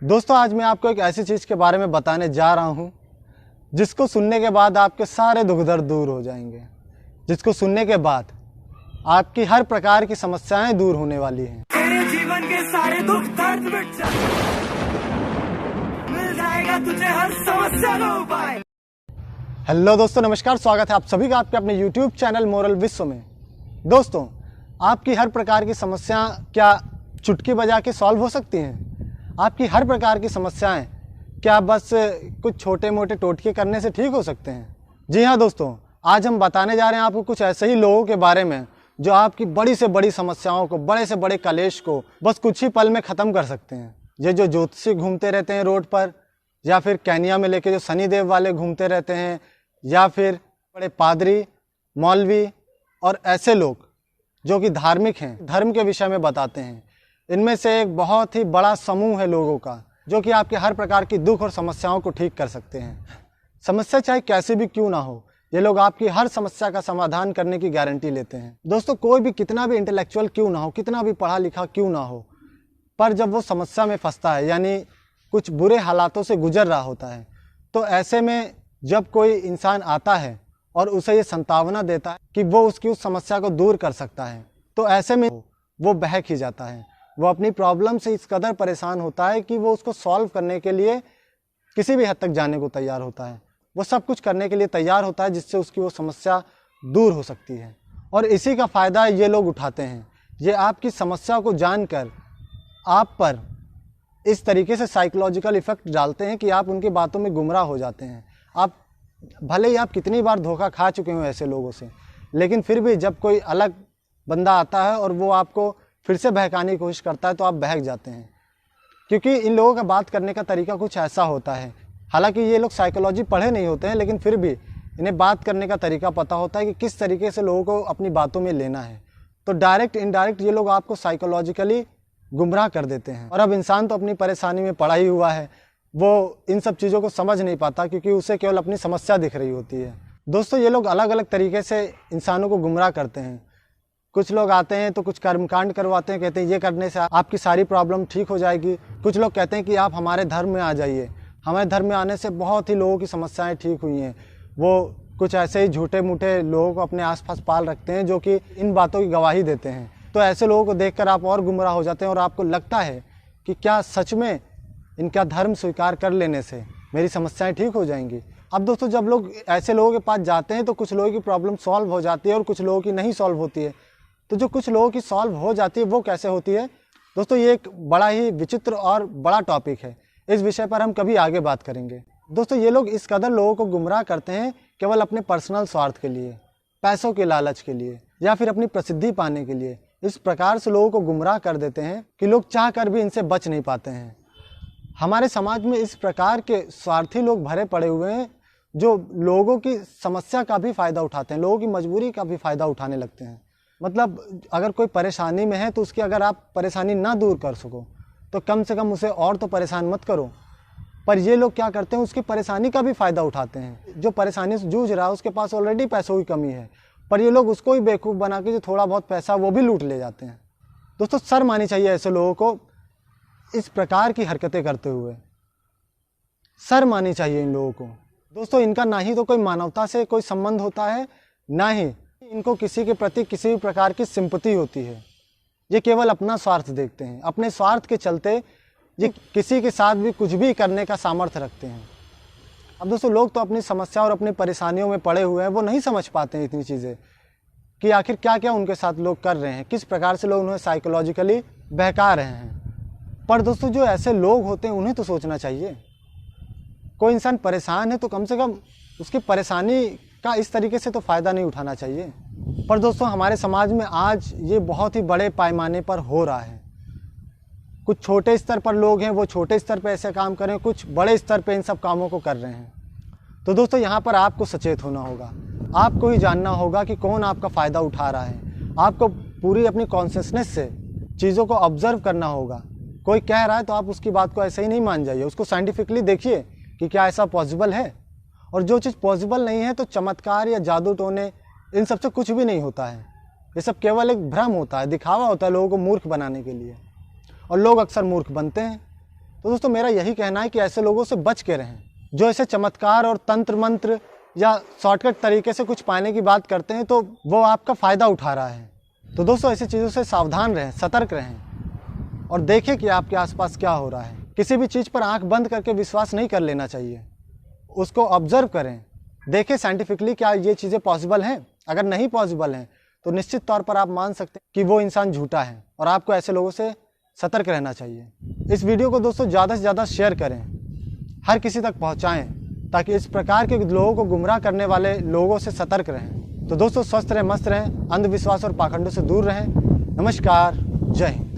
दोस्तों आज मैं आपको एक ऐसी चीज़ के बारे में बताने जा रहा हूँ जिसको सुनने के बाद आपके सारे दुख दर्द दूर हो जाएंगे, जिसको सुनने के बाद आपकी हर प्रकार की समस्याएं दूर होने वाली हैं। तेरे जीवन के सारे दुख दर्द मिल जाएगा तुझे हर समस्या का उपाय। हेलो दोस्तों, नमस्कार, स्वागत है आप सभी का आपके अपने YouTube चैनल मोरल विश्व में। दोस्तों आपकी हर प्रकार की समस्या क्या चुटकी बजा के सॉल्व हो सकती हैं? आपकी हर प्रकार की समस्याएं क्या बस कुछ छोटे मोटे टोटके करने से ठीक हो सकते हैं? जी हाँ दोस्तों, आज हम बताने जा रहे हैं आपको कुछ ऐसे ही लोगों के बारे में जो आपकी बड़ी से बड़ी समस्याओं को, बड़े से बड़े कलेश को बस कुछ ही पल में ख़त्म कर सकते हैं। ये जो ज्योतिषी घूमते रहते हैं रोड पर, या फिर केन्या में लेके जो शनिदेव वाले घूमते रहते हैं, या फिर बड़े पादरी, मौलवी और ऐसे लोग जो कि धार्मिक हैं, धर्म के विषय में बताते हैं, इनमें से एक बहुत ही बड़ा समूह है लोगों का जो कि आपके हर प्रकार की दुख और समस्याओं को ठीक कर सकते हैं। समस्या चाहे कैसी भी क्यों ना हो, ये लोग आपकी हर समस्या का समाधान करने की गारंटी लेते हैं। दोस्तों कोई भी कितना भी इंटेलेक्चुअल क्यों ना हो, कितना भी पढ़ा लिखा क्यों ना हो, पर जब वो समस्या में फंसता है, यानी कुछ बुरे हालातों से गुजर रहा होता है, तो ऐसे में जब कोई इंसान आता है और उसे ये संतावना देता है कि वो उसकी उस समस्या को दूर कर सकता है, तो ऐसे में वो बहक ही जाता है। वो अपनी प्रॉब्लम से इस कदर परेशान होता है कि वो उसको सॉल्व करने के लिए किसी भी हद तक जाने को तैयार होता है। वो सब कुछ करने के लिए तैयार होता है जिससे उसकी वो समस्या दूर हो सकती है। और इसी का फ़ायदा ये लोग उठाते हैं। ये आपकी समस्या को जानकर आप पर इस तरीके से साइकोलॉजिकल इफ़ेक्ट डालते हैं कि आप उनकी बातों में गुमराह हो जाते हैं। आप भले ही आप कितनी बार धोखा खा चुके हो ऐसे लोगों से, लेकिन फिर भी जब कोई अलग बंदा आता है और वो आपको फिर से बहकाने की कोशिश करता है तो आप बहक जाते हैं, क्योंकि इन लोगों का बात करने का तरीका कुछ ऐसा होता है। हालांकि ये लोग साइकोलॉजी पढ़े नहीं होते हैं, लेकिन फिर भी इन्हें बात करने का तरीका पता होता है कि किस तरीके से लोगों को अपनी बातों में लेना है। तो डायरेक्ट इनडायरेक्ट ये लोग आपको साइकोलॉजिकली गुमराह कर देते हैं। और अब इंसान तो अपनी परेशानी में पड़ा ही हुआ है, वो इन सब चीज़ों को समझ नहीं पाता क्योंकि उसे केवल अपनी समस्या दिख रही होती है। दोस्तों ये लोग अलग अलग तरीके से इंसानों को गुमराह करते हैं। कुछ लोग आते हैं तो कुछ कर्मकांड करवाते हैं, कहते हैं ये करने से आपकी सारी प्रॉब्लम ठीक हो जाएगी। कुछ लोग कहते हैं कि आप हमारे धर्म में आ जाइए, हमारे धर्म में आने से बहुत ही लोगों की समस्याएं ठीक हुई हैं। वो कुछ ऐसे ही झूठे मूठे लोगों को अपने आसपास पाल रखते हैं जो कि इन बातों की गवाही देते हैं। तो ऐसे लोगों को देखकर आप और गुमराह हो जाते हैं और आपको लगता है कि क्या सच में इनका धर्म स्वीकार कर लेने से मेरी समस्याएं ठीक हो जाएंगी। अब दोस्तों जब लोग ऐसे लोगों के पास जाते हैं तो कुछ लोगों की प्रॉब्लम सॉल्व हो जाती है और कुछ लोगों की नहीं सॉल्व होती है। तो जो कुछ लोगों की सॉल्व हो जाती है वो कैसे होती है? दोस्तों ये एक बड़ा ही विचित्र और बड़ा टॉपिक है। इस विषय पर हम कभी आगे बात करेंगे। दोस्तों ये लोग इस कदर लोगों को गुमराह करते हैं केवल अपने पर्सनल स्वार्थ के लिए, पैसों के लालच के लिए, या फिर अपनी प्रसिद्धि पाने के लिए। इस प्रकार से लोगों को गुमराह कर देते हैं कि लोग चाह कर भी इनसे बच नहीं पाते हैं। हमारे समाज में इस प्रकार के स्वार्थी लोग भरे पड़े हुए हैं जो लोगों की समस्या का भी फ़ायदा उठाते हैं, लोगों की मजबूरी का भी फ़ायदा उठाने लगते हैं। मतलब अगर कोई परेशानी में है तो उसकी अगर आप परेशानी ना दूर कर सको तो कम से कम उसे और तो परेशान मत करो। पर ये लोग क्या करते हैं, उसकी परेशानी का भी फ़ायदा उठाते हैं। जो परेशानी से जूझ रहा है उसके पास ऑलरेडी पैसों की कमी है, पर ये लोग उसको ही बेवकूफ़ बना के जो थोड़ा बहुत पैसा वो भी लूट ले जाते हैं। दोस्तों शर्म आनी चाहिए ऐसे लोगों को इस प्रकार की हरकतें करते हुए, शर्म आनी चाहिए इन लोगों को। दोस्तों इनका ना ही तो कोई मानवता से कोई संबंध होता है, ना ही इनको किसी के प्रति किसी भी प्रकार की सिंपैथी होती है। ये केवल अपना स्वार्थ देखते हैं। अपने स्वार्थ के चलते ये किसी के साथ भी कुछ भी करने का सामर्थ्य रखते हैं। अब दोस्तों लोग तो अपनी समस्या और अपनी परेशानियों में पड़े हुए हैं, वो नहीं समझ पाते हैं इतनी चीज़ें कि आखिर क्या क्या उनके साथ लोग कर रहे हैं, किस प्रकार से लोग उन्हें साइकोलॉजिकली बहका रहे हैं। पर दोस्तों जो ऐसे लोग होते हैं उन्हें तो सोचना चाहिए। कोई इंसान परेशान है तो कम से कम उसकी परेशानी का इस तरीके से तो फ़ायदा नहीं उठाना चाहिए। पर दोस्तों हमारे समाज में आज ये बहुत ही बड़े पैमाने पर हो रहा है। कुछ छोटे स्तर पर लोग हैं, वो छोटे स्तर पर ऐसे काम कर रहे हैं, कुछ बड़े स्तर पर इन सब कामों को कर रहे हैं। तो दोस्तों यहाँ पर आपको सचेत होना होगा, आपको ही जानना होगा कि कौन आपका फ़ायदा उठा रहा है। आपको पूरी अपनी कॉन्शियसनेस से चीज़ों को ऑब्जर्व करना होगा। कोई कह रहा है तो आप उसकी बात को ऐसे ही नहीं मान जाइए, उसको साइंटिफिकली देखिए कि क्या ऐसा पॉसिबल है। और जो चीज़ पॉसिबल नहीं है तो चमत्कार या जादू टोने इन सब से कुछ भी नहीं होता है। ये सब केवल एक भ्रम होता है, दिखावा होता है लोगों को मूर्ख बनाने के लिए, और लोग अक्सर मूर्ख बनते हैं। तो दोस्तों मेरा यही कहना है कि ऐसे लोगों से बच के रहें, जो ऐसे चमत्कार और तंत्र मंत्र या शॉर्टकट तरीके से कुछ पाने की बात करते हैं तो वो आपका फ़ायदा उठा रहा है। तो दोस्तों ऐसी चीज़ों से सावधान रहें, सतर्क रहें और देखें कि आपके आसपास क्या हो रहा है। किसी भी चीज़ पर आंख बंद करके विश्वास नहीं कर लेना चाहिए, उसको ऑब्जर्व करें, देखें साइंटिफिकली क्या ये चीज़ें पॉसिबल हैं। अगर नहीं पॉसिबल हैं तो निश्चित तौर पर आप मान सकते हैं कि वो इंसान झूठा है और आपको ऐसे लोगों से सतर्क रहना चाहिए। इस वीडियो को दोस्तों ज़्यादा से ज़्यादा शेयर करें, हर किसी तक पहुँचाएँ, ताकि इस प्रकार के लोगों को गुमराह करने वाले लोगों से सतर्क रहें। तो दोस्तों स्वस्थ रहें, मस्त रहें, अंधविश्वास और पाखंडों से दूर रहें। नमस्कार, जय हिंद।